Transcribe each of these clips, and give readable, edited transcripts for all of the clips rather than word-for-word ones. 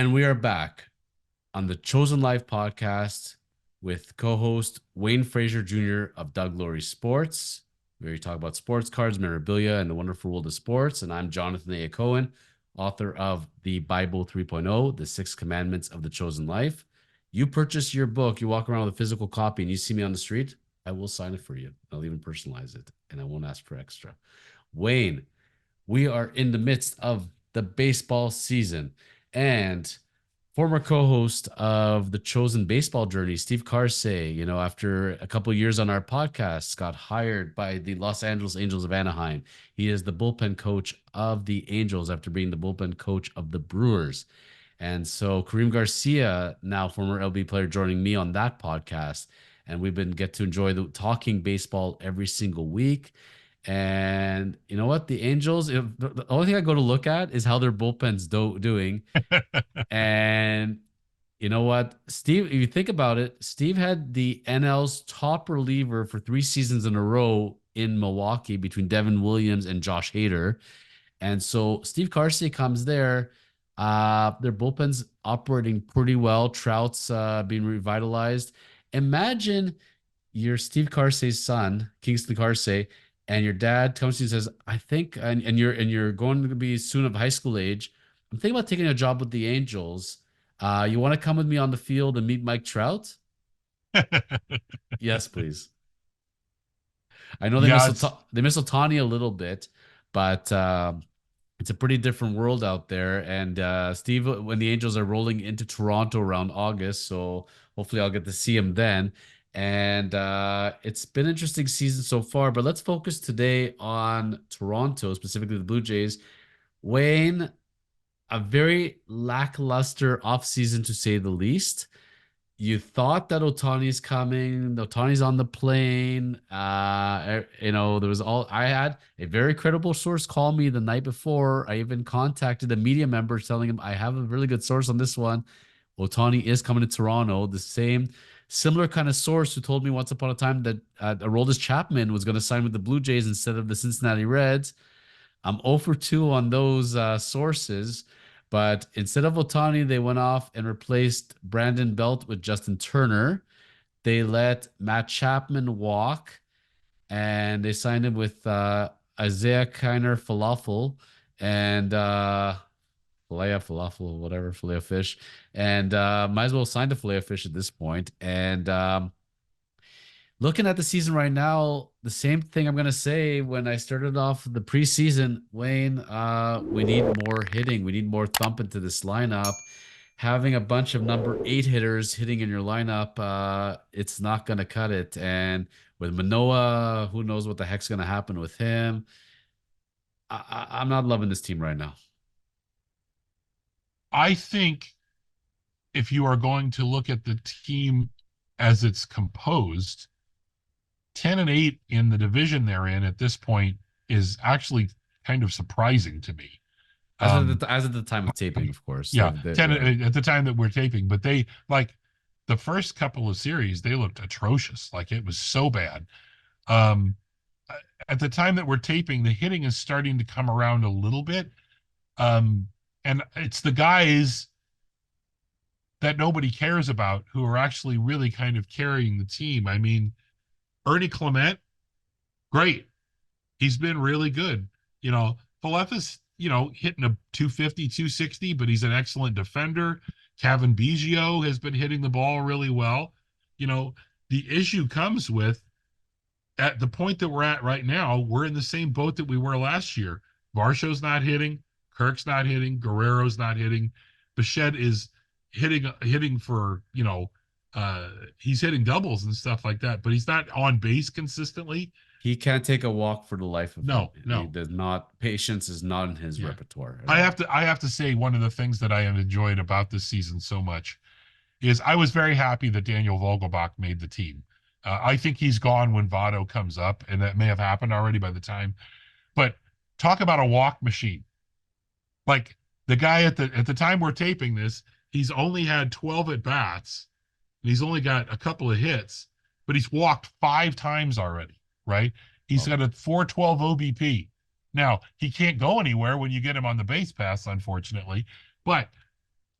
And we are back on the Chosen Life podcast with co-host Wayne Frazer Jr. of Doug Laurie Sports, where we talk about sports cards, memorabilia, and the wonderful world of sports. And I'm Jonathan A. Hacohen, author of the Bible 3.0, The Six Commandments of the Chosen Life. You purchase your book, you walk around with a physical copy, and you see me on the street, I will sign it for you. I'll even personalize it, and I won't ask for extra. Wayne, we are in the midst of the baseball season, and former co-host of the Chosen Baseball Journey, Steve Carsey, after a couple of years on our podcast, got hired by the Los Angeles Angels of Anaheim. He is the bullpen coach of the Angels after being the bullpen coach of the Brewers. And so Kareem Garcia, now former LB player, joining me on that podcast. And we've been get to enjoy the talking baseball every single week. And you know what? The Angels, the only thing I go to look at is how their bullpen's doing. And you know what, Steve, if you think about it, Steve had the NL's top reliever for 3 seasons in a row in Milwaukee between Devin Williams and Josh Hader. And so Steve Carsey comes there. Their bullpen's operating pretty well. Trout's being revitalized. Imagine you're Steve Carsey's son, Kingston Carsey, and your dad comes to you and says, "I think," and you're going to be soon of high school age. I'm thinking about taking a job with the Angels. You want to come with me on the field and meet Mike Trout? Yes, please. I know Yeah, it's They miss Otani a little bit, but it's a pretty different world out there. And Steve, when the Angels are rolling into Toronto around August, so hopefully I'll get to see him then. And it's been an interesting season so far, but let's focus today on Toronto, specifically the Blue Jays. Wayne, a very lackluster offseason to say the least. You thought that Otani's coming, Otani's on the plane. There was all I had a very credible source call me the night before. I even contacted a media member telling him I have a really good source on this one. Otani is coming to Toronto. The same similar kind of source who told me once upon a time that Aroldis Chapman was going to sign with the Blue Jays instead of the Cincinnati Reds. I'm 0 for 2 on those sources. But instead of Otani, they went off and replaced Brandon Belt with Justin Turner. They let Matt Chapman walk, and they signed him with Isaiah Kiner Falafel and Filet Falafel, whatever, Filet of Fish. And might as well sign the Filet of Fish at this point. And looking at the season right now, the same thing I'm gonna say when I started off the preseason, Wayne. We need more hitting. We need more thump into this lineup. Having a bunch of number 8 hitters hitting in your lineup, it's not gonna cut it. And with Manoah, who knows what the heck's gonna happen with him? I'm not loving this team right now. I think if you are going to look at the team as it's composed, 10-8 in the division they're in at this point is actually kind of surprising to me. As at the time of taping, of course. Yeah, 10 at the time that we're taping, but they like the first couple of series, they looked atrocious. Like it was so bad. Um, at the time that we're taping, the hitting is starting to come around a little bit. And it's the guys that nobody cares about who are actually really kind of carrying the team. I mean, Ernie Clement, great. He's been really good. Falefa's, hitting a 250, 260, but he's an excellent defender. Kevin Biggio has been hitting the ball really well. The issue comes with at the point that we're at right now, we're in the same boat that we were last year. Varsho's not hitting, Kirk's not hitting, Guerrero's not hitting. Bichette is hitting for, he's hitting doubles and stuff like that, but he's not on base consistently. He can't take a walk for the life of him. No, He no. does not. Patience is not in his Yeah. repertoire at I all. have to I have to say one of the things that I have enjoyed about this season so much is I was very happy that Daniel Vogelbach made the team. I think he's gone when Votto comes up, and that may have happened already by the time. But talk about a walk machine. Like the guy at the time we're taping this, he's only had 12 at bats, and he's only got a couple of hits, but he's walked 5 times already, right? He's Well, got a 412 OBP. Now, he can't go anywhere when you get him on the base pass, unfortunately, but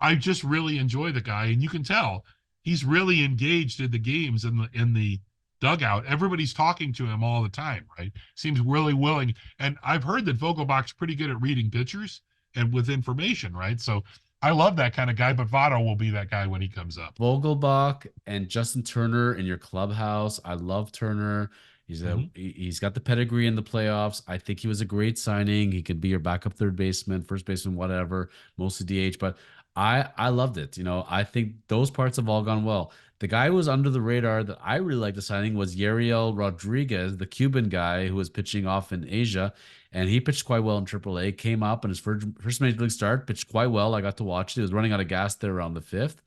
I just really enjoy the guy, and you can tell he's really engaged in the games in the dugout. Everybody's talking to him all the time, right? Seems really willing. And I've heard that Vogelbach's pretty good at reading pitchers and with information, right? So I love that kind of guy, but Votto will be that guy when he comes up. Vogelbach and Justin Turner in your clubhouse. I love Turner. Mm-hmm. He's got the pedigree in the playoffs. I think he was a great signing. He could be your backup third baseman, first baseman, whatever, mostly DH. But I loved it. I think those parts have all gone well. The guy who was under the radar that I really liked the signing was Guerriel Rodriguez, the Cuban guy who was pitching off in Asia, and he pitched quite well in AAA. Came up in his first major league start, pitched quite well. I got to watch it. He was running out of gas there around the fifth.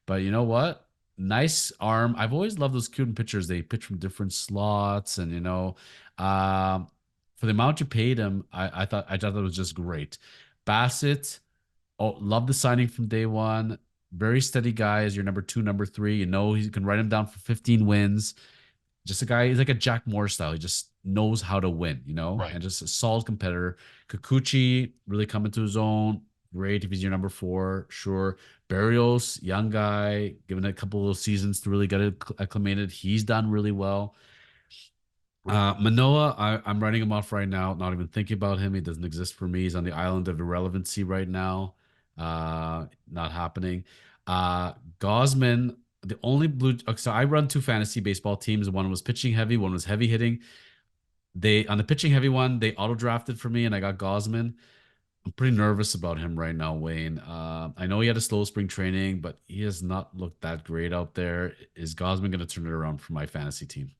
But you know what? Nice arm. I've always loved those Cuban pitchers. They pitch from different slots, and um, for the amount you paid him, I thought it was just great. Bassett, oh, love the signing from day one. Very steady guy as your number two, number three. You can write him down for 15 wins. Just a guy, he's like a Jack Moore style. He just knows how to win, Right. and just a solid competitor. Kikuchi really coming to his own. Great if he's your number four, sure. Barrios, young guy, given a couple of seasons to really get acclimated. He's done really well. Manoah, I'm writing him off right now. Not even thinking about him. He doesn't exist for me. He's on the island of irrelevancy right now. Not happening. Gausman, the only blue. So I run two fantasy baseball teams. One was pitching heavy. One was heavy hitting. They on the pitching heavy one, they auto drafted for me, and I got Gausman. I'm pretty nervous about him right now, Wayne. I know he had a slow spring training, but he has not looked that great out there. Is Gausman going to turn it around for my fantasy team?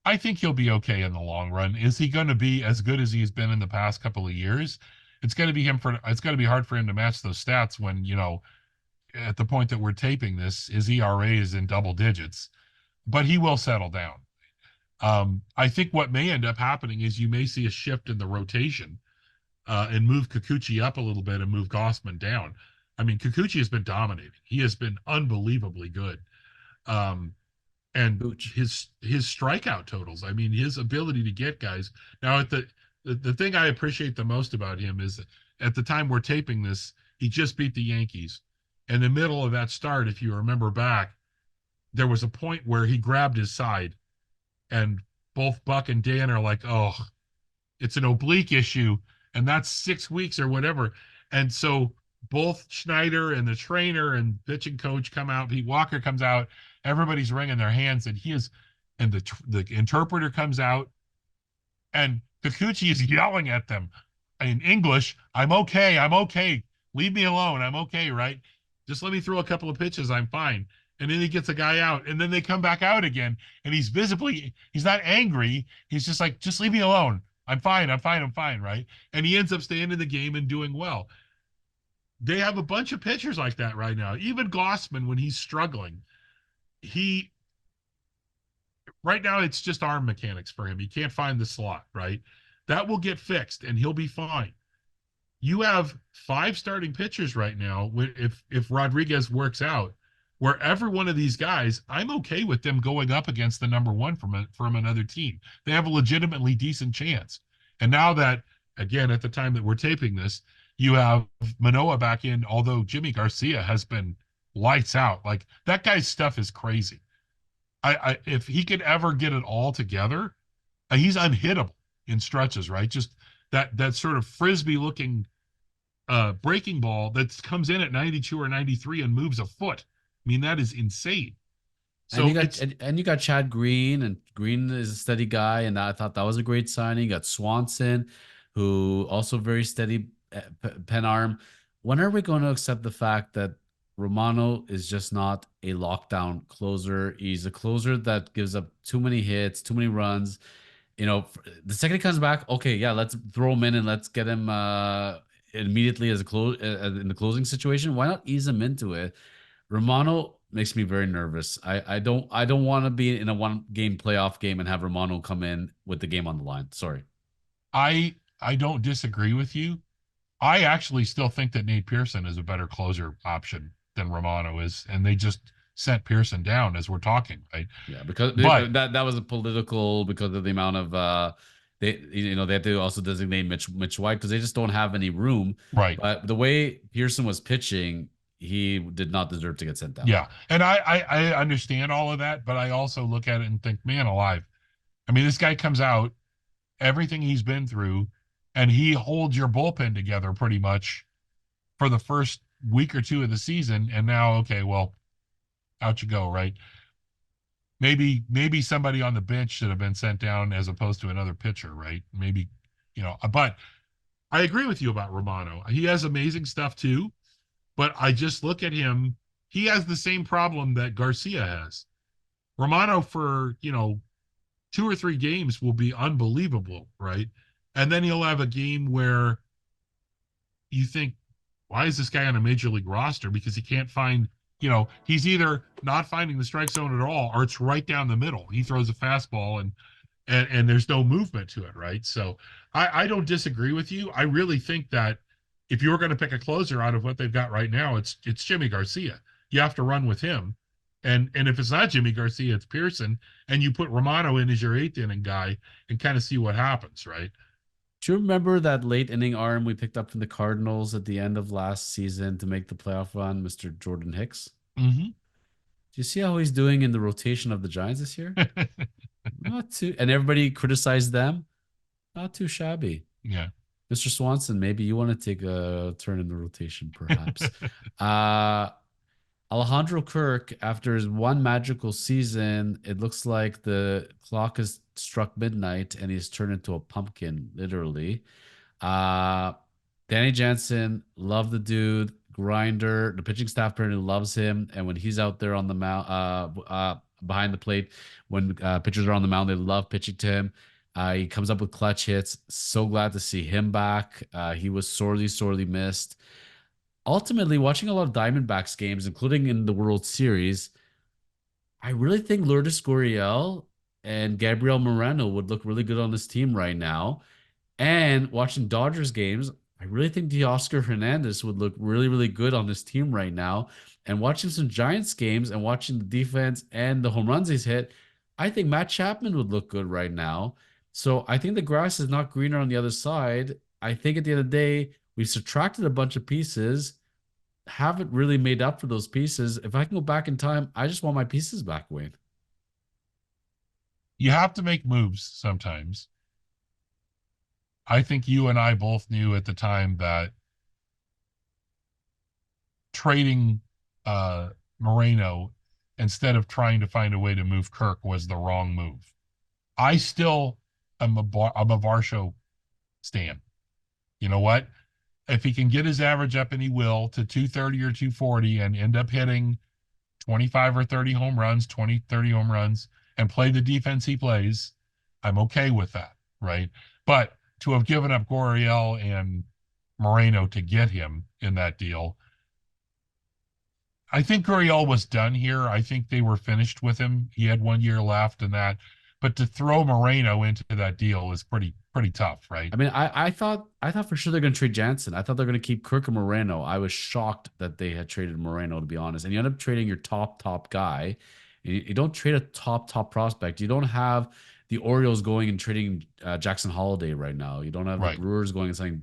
I think he'll be okay in the long run. Is he going to be as good as he's been in the past couple of years? It's going to be hard for him to match those stats when, at the point that we're taping this, his ERA is in double digits, but he will settle down. I think what may end up happening is you may see a shift in the rotation and move Kikuchi up a little bit and move Gausman down. I mean, Kikuchi has been dominating. He has been unbelievably good. Um, and Booch. his strikeout totals. I mean, his ability to get guys. Now, the thing I appreciate the most about him is at the time we're taping this, he just beat the Yankees. In the middle of that start, if you remember back, there was a point where he grabbed his side, and both Buck and Dan are like, "Oh, it's an oblique issue, and that's 6 weeks or whatever." And so both Schneider and the trainer and pitching coach come out. Pete Walker comes out. Everybody's wringing their hands, and the interpreter comes out, and Kikuchi is yelling at them in English. I'm okay. I'm okay. Leave me alone. I'm okay. Right? Just let me throw a couple of pitches. I'm fine. And then he gets a guy out, and then they come back out again, and he's not angry. He's just like, just leave me alone. I'm fine. I'm fine. I'm fine. Right? And he ends up staying in the game and doing well. They have a bunch of pitchers like that right now. Even Gausman, when he's struggling, he right now it's just arm mechanics for him. He can't find the slot, right? That will get fixed and he'll be fine. You have five starting pitchers right now. If Rodriguez works out, where every one of these guys, I'm okay with them going up against the number one from another team. They have a legitimately decent chance. And now that, again, at the time that we're taping this, you have Manoah back in, although Jimmy Garcia has been lights out. Like that guy's stuff is crazy. I if he could ever get it all together, he's unhittable in stretches, right? Just that sort of frisbee looking breaking ball that comes in at 92 or 93 and moves a foot. I mean, that is insane. And you So got it's and you got Chad Green, and Green is a steady guy, and I thought that was a great signing. You got Swanson, who also very steady pen arm. When are we going to accept the fact that Romano is just not a lockdown closer? He's a closer that gives up too many hits, too many runs. The second he comes back, okay, yeah, let's throw him in and let's get him immediately as a close in the closing situation. Why not ease him into it? Romano makes me very nervous. I don't want to be in a one game playoff game and have Romano come in with the game on the line. Sorry. I don't disagree with you. I actually still think that Nate Pearson is a better closer option than Romano is, and they just sent Pearson down as we're talking, right? Yeah, because But that was a political because of the amount of they have to also designate Mitch White because they just don't have any room. right, But the way Pearson was pitching, he did not deserve to get sent down. Yeah. And I understand all of that, but I also look at it and think, man alive. I mean, this guy comes out, everything he's been through, and he holds your bullpen together pretty much for the first week or two of the season. And now, okay, well, out you go, right? Maybe somebody on the bench should have been sent down as opposed to another pitcher, right? Maybe, but I agree with you about Romano. He has amazing stuff too, but I just look at him. He has the same problem that Garcia has. Romano for, 2 or 3 games will be unbelievable, right? And then he'll have a game where you think, why is this guy on a major league roster? Because he can't find, he's either not finding the strike zone at all, or it's right down the middle. He throws a fastball and there's no movement to it, right? So I don't disagree with you. I really think that if you were going to pick a closer out of what they've got right now, it's Jimmy Garcia. You have to run with him. And if it's not Jimmy Garcia, it's Pearson, and you put Romano in as your 8th inning guy and kind of see what happens, right? Do you remember that late inning arm we picked up from the Cardinals at the end of last season to make the playoff run, Mr. Jordan Hicks? Mm-hmm. Do you see how he's doing in the rotation of the Giants this year? Not too, and everybody criticized them. Not too shabby. Yeah. Mr. Swanson, maybe you want to take a turn in the rotation, perhaps. uh Alejandro Kirk, after his one magical season, it looks like the clock has struck midnight and he's turned into a pumpkin, literally. Uh, Danny Jansen, love the dude, grinder. The pitching staff apparently loves him, and when he's out there on the mound, behind the plate, when pitchers are on the mound, they love pitching to him. He comes up with clutch hits. So glad to see him back. He was sorely, sorely missed. Ultimately, watching a lot of Diamondbacks games, including in the World Series, I really think Lourdes Gurriel and Gabriel Moreno would look really good on this team right now. And watching Dodgers games, I really think Teoscar Hernandez would look really, really good on this team right now. And watching some Giants games and watching the defense and the home runs he's hit, I think Matt Chapman would look good right now. So I think the grass is not greener on the other side. I think at the end of the day, we subtracted a bunch of pieces, haven't really made up for those pieces. If I can go back in time, I just want my pieces back, Wayne. You have to make moves sometimes. I think you and I both knew at the time that trading Moreno instead of trying to find a way to move Kirk was the wrong move. I still I'm a Varsho stan. You know what? If he can get his average up, and he will, to 230 or 240 and end up hitting 25 or 30 home runs, 20, 30 home runs, and play the defense he plays, I'm okay with that, right? But to have given up Guerriel and Moreno to get him in that deal, I think Guerriel was done here. I think they were finished with him. He had 1 year left and that. But to throw Moreno into that deal is pretty tough, right? I mean, I thought for sure they're going to trade Jansen. I thought they're going to keep Kirk and Moreno. I was shocked that they had traded Moreno, to be honest. And you end up trading your top guy. You don't trade a top prospect. You don't have the Orioles going and trading Jackson Holiday right now. You don't have the Right. Brewers going and signing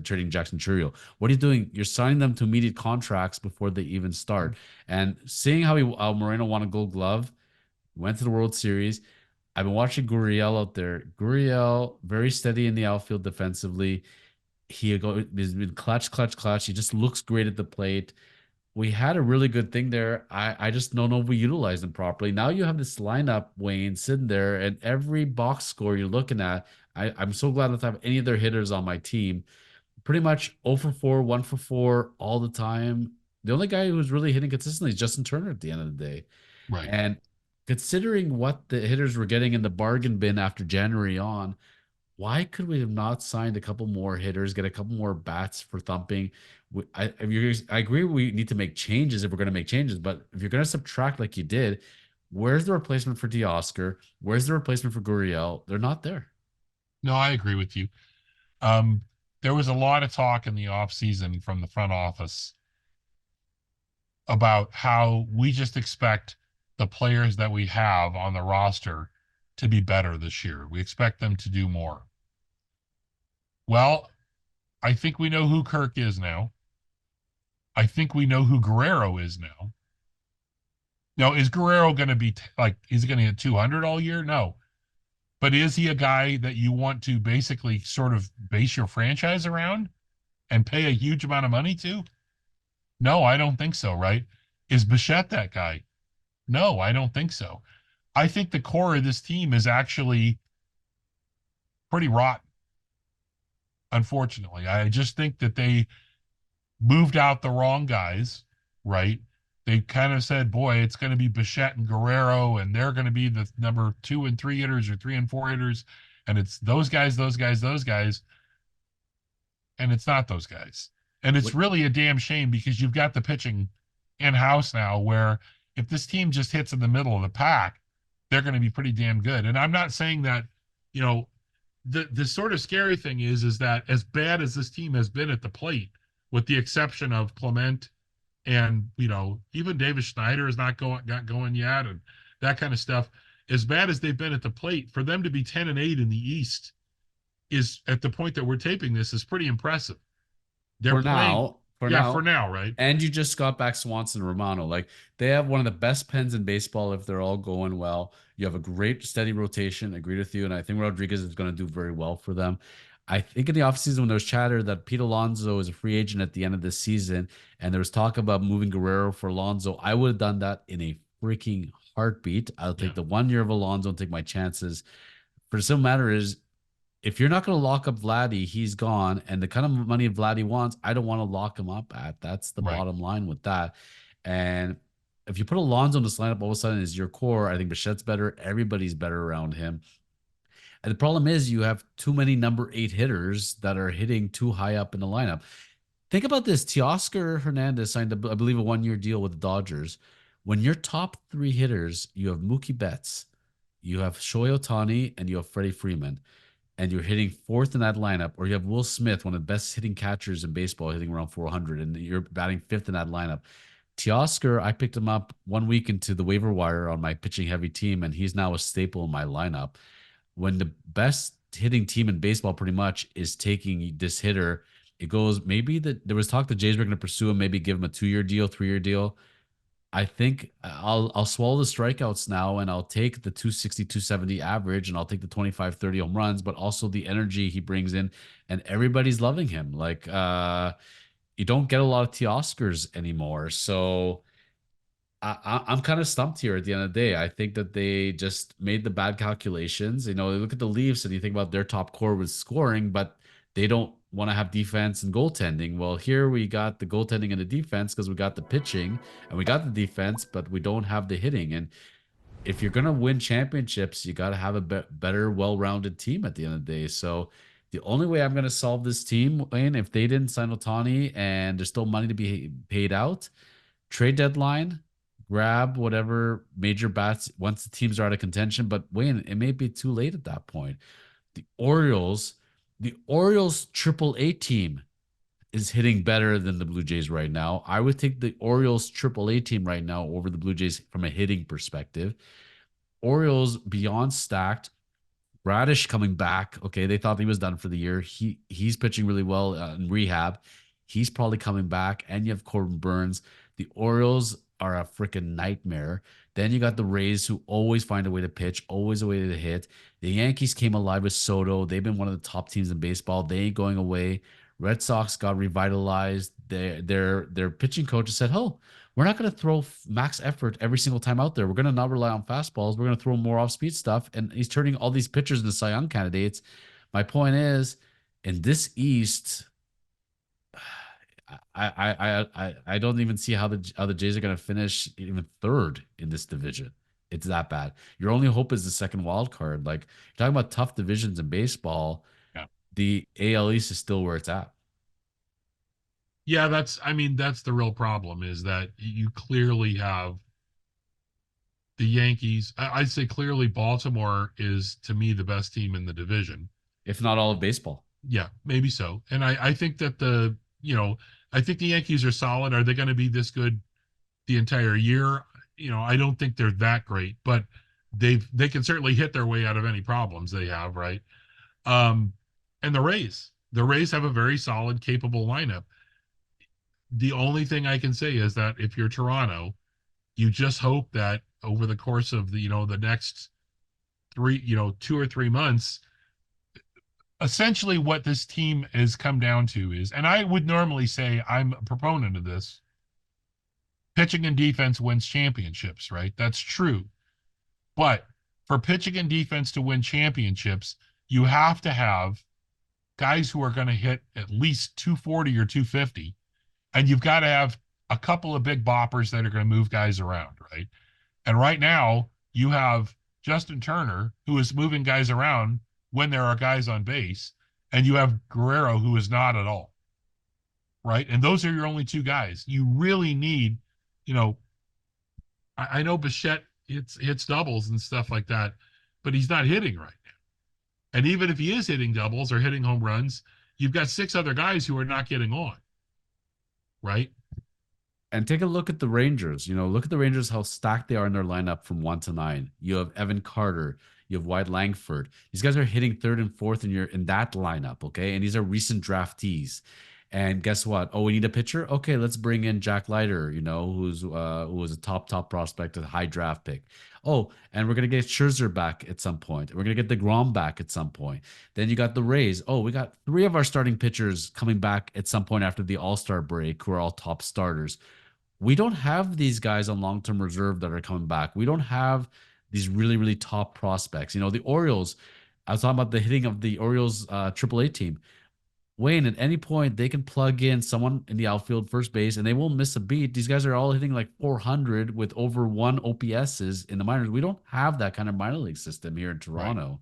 trading Jackson Churio. What are you doing? You're signing them to immediate contracts before they even start. And seeing how Moreno won a Gold Glove, went to the World Series. I've been watching Guerriel out there. Guerriel, very steady in the outfield defensively. He's been clutch. He just looks great at the plate. We had a really good thing there. I just don't know if we utilized him properly. Now you have this lineup, Wayne, sitting there, and every box score you're looking at, I'm so glad not to have any of their hitters on my team. Pretty much 0 for 4, 1 for 4 all the time. The only guy who's really hitting consistently is Justin Turner at the end of the day. Right. And considering what the hitters were getting in the bargain bin after January on, why could we have not signed a couple more hitters, get a couple more bats for thumping? I agree we need to make changes if we're going to make changes, but if you're going to subtract like you did, where's the replacement for Teoscar? Where's the replacement for Gurriel? They're not there. No, I agree with you. Um, there was a lot of talk in the off season from the front office about how we just expect the players that we have on the roster to be better this year. We expect them to do more. Well, I think we know who Kirk is now. I think we know who Guerrero is now. Now, is Guerrero going to be like, is he going to hit 200 all year? No. But is he a guy that you want to basically sort of base your franchise around and pay a huge amount of money to? No, I don't think so, right? Is Bichette that guy? No, I don't think so. I think the core of this team is actually pretty rotten, unfortunately. I just think that they moved out the wrong guys, right? They kind of said, boy, it's going to be Bichette and Guerrero, and they're going to be the number 2 and 3 hitters or 3 and 4 hitters. And it's those guys, those guys, those guys. And it's not those guys. And it's What really a damn shame because you've got the pitching in house now where if this team just hits in the middle of the pack, they're going to be pretty damn good. And I'm not saying that, you know, the sort of scary thing is that as bad as this team has been at the plate, with the exception of Clement and even David Schneider is not going yet, and that kind of stuff. As bad as they've been at the plate, for them to be 10-8 in the East is at the point that we're taping this is pretty impressive. They're for playing, now, for yeah, for now, now, right? and you just got back Swanson and Romano. Like they have one of the best pens in baseball if they're all going well. You have a great steady rotation. I agree with you, and I think Rodriguez is going to do very well for them. I think in the offseason when there was chatter that Pete Alonso is a free agent at the end of this season, and there was talk about moving Guerrero for Alonso, I would have done that in a freaking heartbeat. I'll Yeah, take the 1 year of Alonso and take my chances. For the simple matter is, if you're not going to lock up Vladdy, he's gone. And the kind of money Vladdy wants, I don't want to lock him up at. That's the right. bottom line with that. And if you put Alonso in this lineup, all of a sudden is your core. I think Bichette's better. Everybody's better around him. And the problem is you have too many number 8 hitters that are hitting too high up in the lineup. Think about this. Teoscar Hernandez signed, I believe, a 1 year deal with the Dodgers. When your top 3 hitters, you have Mookie Betts, you have Shohei Ohtani, and you have Freddie Freeman, and you're hitting fourth in that lineup, or you have Will Smith, one of the best hitting catchers in baseball, hitting around 400, and you're batting fifth in that lineup. Teoscar, I picked him up 1 week into the waiver wire on my pitching heavy team, and he's now a staple in my lineup. When the best hitting team in baseball pretty much is taking this hitter, it goes maybe that there was talk the Jays were going to pursue him, maybe give him a 2 year deal, 3 year deal. I think I'll swallow the strikeouts now and I'll take the 260, 270 average and I'll take the 25, 30 home runs, but also the energy he brings in and everybody's loving him. Like you don't get a lot of Teoscars anymore. So I'm kind of stumped here at the end of the day. I think that they just made the bad calculations. You know, they look at the Leafs and you think about their top core was scoring, but they don't want to have defense and goaltending. Well, here we got the goaltending and the defense because we got the pitching and we got the defense, but we don't have the hitting. And if you're going to win championships, you got to have a better, well rounded team at the end of the day. So the only way I'm going to solve this team, Wayne, if they didn't sign Otani and there's still money to be paid out, trade deadline, grab whatever major bats once the teams are out of contention. But Wayne, it may be too late at that point. The Orioles, the Orioles triple A team is hitting better than the Blue Jays right now. I would take the Orioles triple A team right now over the Blue Jays from a hitting perspective. Orioles beyond stacked. Radish coming back. Okay, they thought he was done for the year. He's pitching really well in rehab. He's probably coming back. And you have Corbin Burns. The Orioles are a freaking nightmare. Then you got the Rays who always find a way to pitch, always a way to hit. The Yankees came alive with Soto. They've been one of the top teams in baseball. They ain't going away. Red Sox got revitalized. Their pitching coach said, "Oh, we're not going to throw max effort every single time out there. We're going to not rely on fastballs. We're going to throw more off speed stuff." And he's turning all these pitchers into Cy Young candidates. My point is, in this East, I don't even see how the Jays are going to finish even third in this division. It's that bad. Your only hope is the second wild card. Like you're talking about tough divisions in baseball. Yeah. The AL East is still where it's at. Yeah, I mean, that's the real problem is that you clearly have the Yankees. I'd say clearly Baltimore is to me the best team in the division. If not all of baseball. Yeah, maybe so. And I think that I think the Yankees are solid. Are they going to be this good the entire year? I don't think they're that great, but they can certainly hit their way out of any problems they have, right? Um, and the Rays have a very solid, capable lineup. The only thing I can say is that if you're Toronto, you just hope that over the course of the next three, 2 or 3 months, essentially what this team has come down to is, and I would normally say I'm a proponent of this, pitching and defense wins championships, right? That's true. But for pitching and defense to win championships, you have to have guys who are going to hit at least 240 or 250, and you've got to have a couple of big boppers that are going to move guys around, right? And right now, you have Justin Turner, who is moving guys around when there are guys on base, and you have Guerrero, who is not at all, right? And those are your only two guys. You really need, you know, I know Bichette hits doubles and stuff like that, but he's not hitting right now. And even if he is hitting doubles or hitting home runs, you've got six other guys who are not getting on, right? And take a look at the Rangers. Look at the Rangers, how stacked they are in their lineup from 1 to 9. You have Evan Carter, you have Wyatt Langford. These guys are hitting third and fourth in that lineup, okay? And these are recent draftees. And guess what? Oh, we need a pitcher. Okay, let's bring in Jack Leiter, who was a top prospect, a high draft pick. Oh, and we're gonna get Scherzer back at some point. We're gonna get DeGrom back at some point. Then you got the Rays. Oh, we got three of our starting pitchers coming back at some point after the All Star break, who are all top starters. We don't have these guys on long-term reserve that are coming back. We don't have these really, really top prospects. The Orioles, I was talking about the hitting of the Orioles AAA team. Wayne, at any point, they can plug in someone in the outfield, first base, and they won't miss a beat. These guys are all hitting like 400 with over one OPSs in the minors. We don't have that kind of minor league system here in Right. Toronto.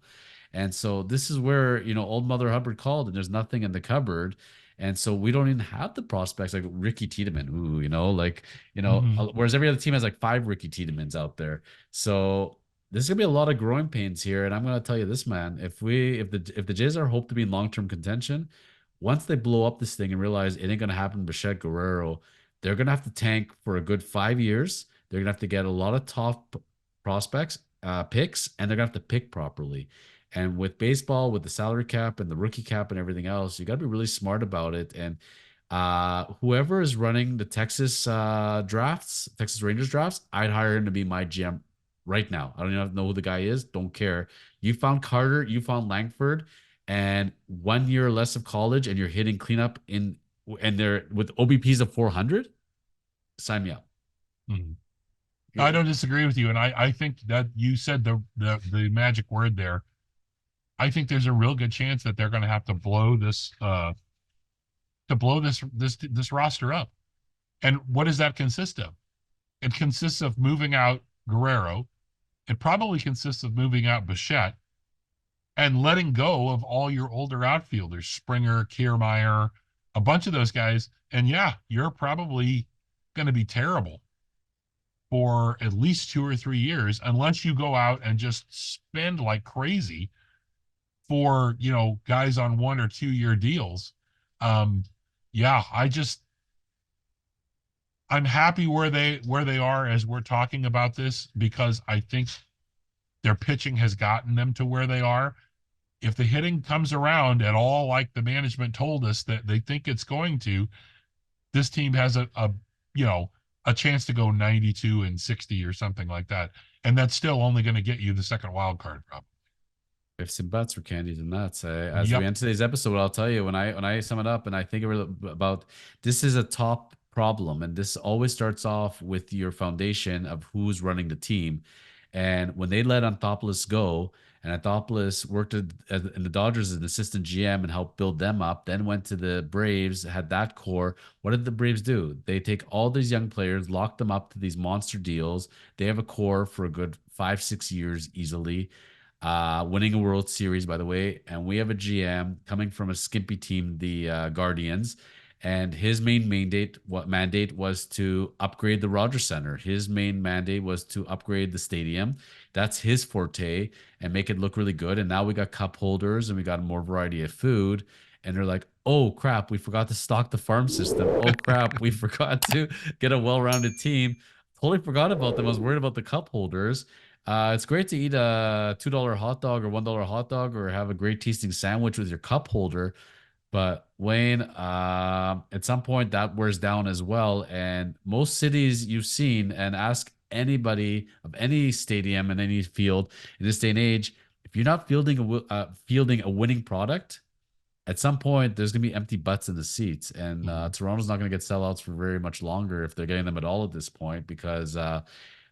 And so this is where, old Mother Hubbard called and there's nothing in the cupboard. And so we don't even have the prospects like Ricky Tiedemann. Ooh, Mm-hmm. whereas every other team has like five Ricky Tiedemans out there. So there's gonna be a lot of growing pains here. And I'm gonna tell you this, man, if the Jays are hope to be in long-term contention, once they blow up this thing and realize it ain't gonna happen, Bichette Guerrero, they're gonna have to tank for a good 5 years. They're gonna have to get a lot of top prospects, picks, and they're gonna have to pick properly. And with baseball, with the salary cap and the rookie cap and everything else, you got to be really smart about it. And whoever is running the Texas drafts, Texas Rangers drafts, I'd hire him to be my GM right now. I don't even know who the guy is. Don't care. You found Carter, you found Langford, and 1 year less of college, and you're hitting cleanup and they're with OBPs of 400. Sign me up. Mm-hmm. I Yeah. don't disagree with you, and I think that you said the magic word there. I think there's a real good chance that they're going to have to blow this roster up. And what does that consist of? It consists of moving out Guerrero. It probably consists of moving out Bichette and letting go of all your older outfielders, Springer, Kiermaier, a bunch of those guys. And yeah, you're probably going to be terrible for at least 2 or 3 years unless you go out and just spend like crazy for guys on 1 or 2 year deals. Um, yeah, I'm happy where they are as we're talking about this because I think their pitching has gotten them to where they are. If the hitting comes around at all, like the management told us that they think it's going to, this team has you know a chance to go 92 and 60 or something like that, and that's still only going to get you the second wild card, probably. If some butts were candies and nuts. As we Yep. end today's episode, I'll tell you when I sum it up and I think about this is a top problem, and this always starts off with your foundation of who's running the team. And when they let Anthopoulos go, and Anthopoulos worked in the Dodgers as an assistant GM and helped build them up, then went to the Braves, had that core. What did the Braves do? They take all these young players, lock them up to these monster deals. They have a core for a good 5, 6 years easily, winning a World Series, by the way. And we have a GM coming from a skimpy team, the Guardians, and his main mandate was to upgrade the Rogers Center. His main mandate was to upgrade the stadium. That's his forte and make it look really good. And now we got cup holders and we got more variety of food. And they're like, oh crap, we forgot to stock the farm system. Oh crap, we forgot to get a well-rounded team. Totally forgot about them. I was worried about the cup holders. It's great to eat a $2 hot dog or $1 hot dog or have a great tasting sandwich with your cup holder. But Wayne, at some point that wears down as well. And most cities you've seen, and ask anybody of any stadium and any field in this day and age, if you're not fielding a winning product, at some point there's gonna be empty butts in the seats, and Mhm. Toronto's not gonna get sellouts for very much longer if they're getting them at all at this point because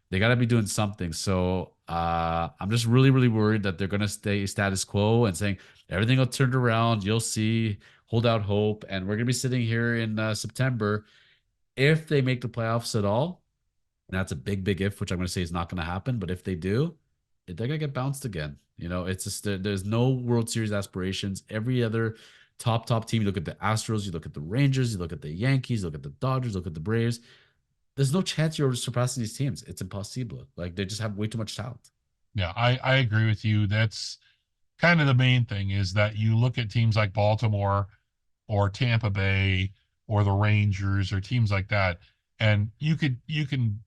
they got to be doing something. So I'm just really, really worried that they're going to stay status quo and saying everything will turn around. You'll see, hold out hope. And we're going to be sitting here in September. If they make the playoffs at all, and that's a big, big if, which I'm going to say is not going to happen. But if they do, they're going to get bounced again. You know, it's just there's no World Series aspirations. Every other top team, you look at the Astros, you look at the Rangers, you look at the Yankees, you look at the Dodgers, look at the Braves, there's no chance you're surpassing these teams. It's impossible. Like they just have way too much talent. Yeah, I agree with you. That's kind of the main thing is that you look at teams like Baltimore or Tampa Bay or the Rangers or teams like that, and you can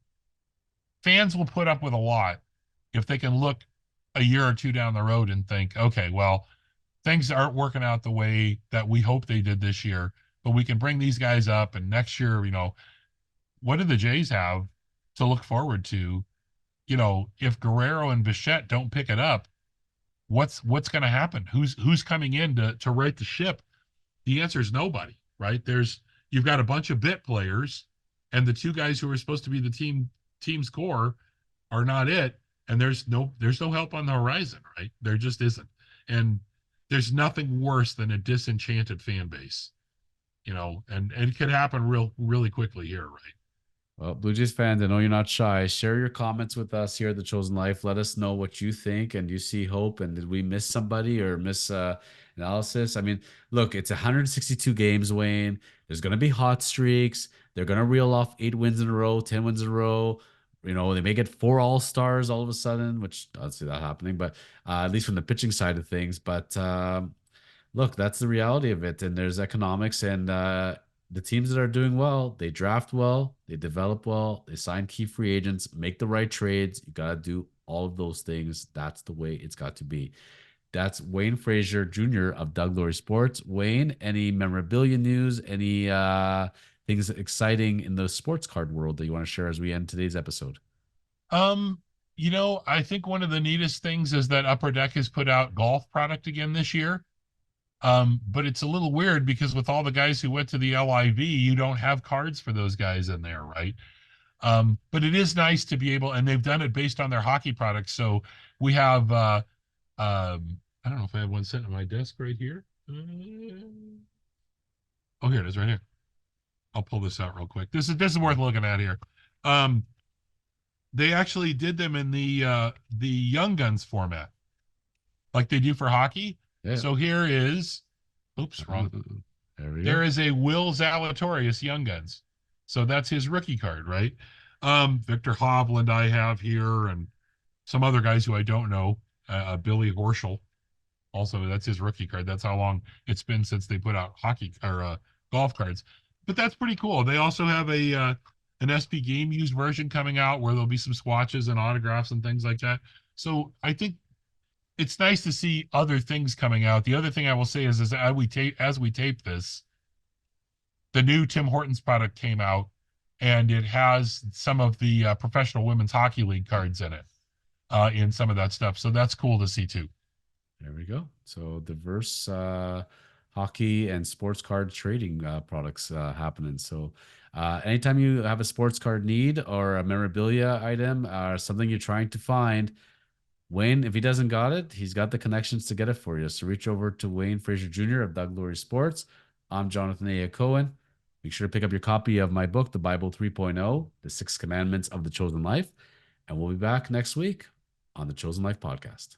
fans will put up with a lot if they can look a year or two down the road and think, okay, well, things aren't working out the way that we hope they did this year, but we can bring these guys up and next year, what do the Jays have to look forward to? If Guerrero and Bichette don't pick it up, what's going to happen? Who's coming in to right the ship? The answer is nobody, right? You've got a bunch of bit players, and the two guys who are supposed to be the team's core are not it, and there's no help on the horizon, right? There just isn't, and there's nothing worse than a disenchanted fan base, and it could happen really quickly here, right? Well, Blue Jays fans, I know you're not shy. Share your comments with us here at The Chosen Life. Let us know what you think and you see hope. And did we miss somebody or miss analysis? I mean, look, it's 162 games, Wayne. There's going to be hot streaks. They're going to reel off 8 wins in a row, 10 wins in a row. You know, they may get four all stars all of a sudden, which I don't see that happening, but at least from the pitching side of things. But look, that's the reality of it. And there's economics, and the teams that are doing well, they draft well, they develop well, they sign key free agents, make the right trades. You got to do all of those things. That's the way it's got to be. That's Wayne Frazer Jr. of Doug Laurie Sports. Wayne, any memorabilia news, any things exciting in the sports card world that you want to share as we end today's episode? Um, I think one of the neatest things is that Upper Deck has put out golf product again this year. But it's a little weird because with all the guys who went to the LIV, you don't have cards for those guys in there, right? But it is nice to be able, and they've done it based on their hockey products. So we have, I don't know if I have one sitting on my desk right here. Oh, here it is, right here. I'll pull this out real quick. This is worth looking at here. Um, they actually did them in the Young Guns format, like they do for hockey. Yeah. So here is, oops, wrong. There we go. There is a Will Zalatorius Young Guns. So that's his rookie card, right? Victor Hovland I have here, and some other guys who I don't know. Billy Horschel, also that's his rookie card. That's how long it's been since they put out hockey or golf cards. But that's pretty cool. They also have an SP game used version coming out where there'll be some swatches and autographs and things like that. So I think it's nice to see other things coming out. The other thing I will say is as we tape this, the new Tim Hortons product came out, and it has some of the professional women's hockey league cards in it, in some of that stuff. So that's cool to see too. There we go. So diverse hockey and sports card trading products happening. So anytime you have a sports card need or a memorabilia item or something you're trying to find, Wayne, if he doesn't got it, he's got the connections to get it for you. So reach over to Wayne Frazer Jr. of Doug Laurie Sports. I'm Jonathan A. Cohen. Make sure to pick up your copy of my book, The Bible 3.0, The Six Commandments of the Chosen Life. And we'll be back next week on the Chosen Life podcast.